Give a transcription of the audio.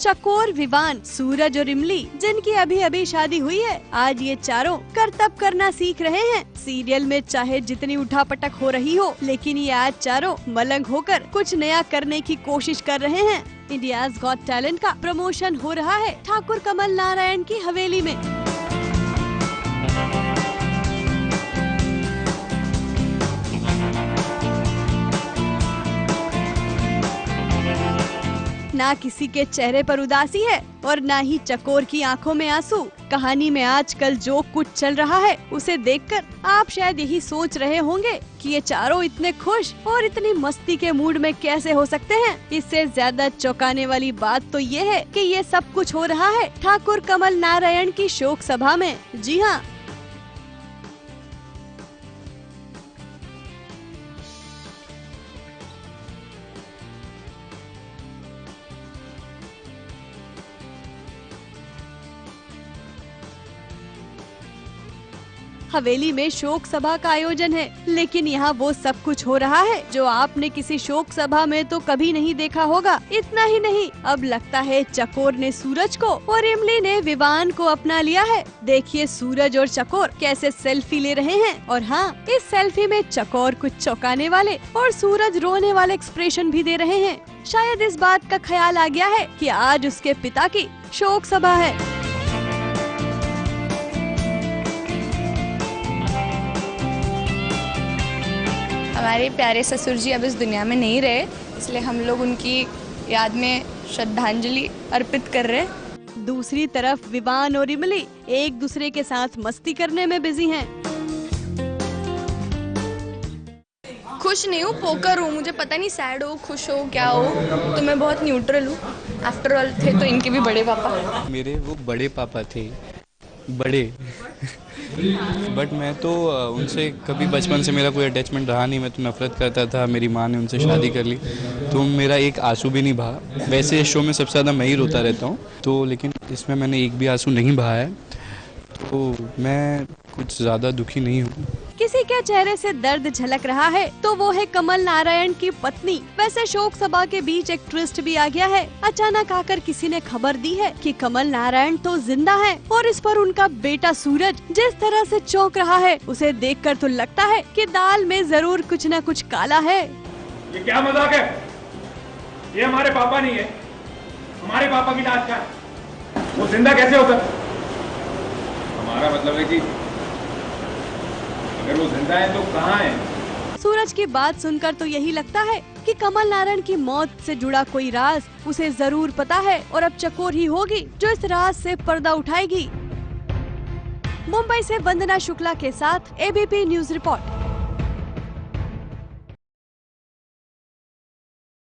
चकोर, विवान, सूरज और इमली, जिनकी अभी अभी शादी हुई है, आज ये चारों करतब करना सीख रहे हैं। सीरियल में चाहे जितनी उठापटक हो रही हो, लेकिन ये आज चारों मलंग होकर कुछ नया करने की कोशिश कर रहे हैं। इंडियाज गॉट टैलेंट का प्रमोशन हो रहा है ठाकुर कमल नारायण की हवेली में। ना किसी के चेहरे पर उदासी है और ना ही चकोर की आंखों में आंसू। कहानी में आजकल जो कुछ चल रहा है उसे देखकर आप शायद यही सोच रहे होंगे कि ये चारों इतने खुश और इतनी मस्ती के मूड में कैसे हो सकते हैं। इससे ज्यादा चौंकाने वाली बात तो ये है कि ये सब कुछ हो रहा है ठाकुर कमल नारायण की शोक सभा में। जी हाँ, हवेली में शोक सभा का आयोजन है, लेकिन यहाँ वो सब कुछ हो रहा है जो आपने किसी शोक सभा में तो कभी नहीं देखा होगा। इतना ही नहीं, अब लगता है चकोर ने सूरज को और इमली ने विवान को अपना लिया है। देखिए सूरज और चकोर कैसे सेल्फी ले रहे हैं, और हाँ, इस सेल्फी में चकोर कुछ चौंकाने वाले और सूरज रोने वाले एक्सप्रेशन भी दे रहे हैं। शायद इस बात का ख्याल आ गया है कि आज उसके पिता की शोक सभा है। हमारे प्यारे ससुर जी अब इस दुनिया में नहीं रहे, इसलिए हम लोग उनकी याद में श्रद्धांजलि अर्पित कर रहे हैं। दूसरी तरफ विवान और इमली एक दूसरे के साथ मस्ती करने में बिजी हैं। खुश नहीं हूँ, पोकर हूँ, मुझे पता नहीं सैड हो, खुश हो, क्या हो, तो मैं बहुत न्यूट्रल हूँ। आफ्टर ऑल थे तो इनके भी बड़े पापा। मेरे वो बड़े पापा थे, बड़े बट मैं तो उनसे कभी बचपन से मेरा कोई अटैचमेंट रहा नहीं। मैं तो नफरत करता था। मेरी माँ ने उनसे शादी कर ली तो मेरा एक आंसू भी नहीं बहा। वैसे इस शो में सबसे ज़्यादा मैं ही रोता रहता हूँ, तो लेकिन इसमें मैंने एक भी आंसू नहीं बहाया है, तो मैं कुछ ज़्यादा दुखी नहीं हूँ। किसी के चेहरे से दर्द झलक रहा है तो वो है कमल नारायण की पत्नी। वैसे शोक सभा के बीच एक ट्विस्ट भी आ गया है। अचानक आकर किसी ने खबर दी है कि कमल नारायण तो जिंदा है, और इस पर उनका बेटा सूरज जिस तरह से चौंक रहा है, उसे देखकर तो लगता है कि दाल में जरूर कुछ न कुछ काला है। ये क्या मजाक है? ये हमारे पापा नहीं है। हमारे पापा की लाश क्या है? वो जिंदा कैसे होता? हमारा मतलब है कि अगर वो जिंदा है तो कहाँ है? सूरज की बात सुनकर तो यही लगता है कि कमल नारायण की मौत से जुड़ा कोई राज उसे जरूर पता है, और अब चकोर ही होगी जो इस राज से पर्दा उठाएगी। मुंबई से वंदना शुक्ला के साथ एबीपी न्यूज रिपोर्ट।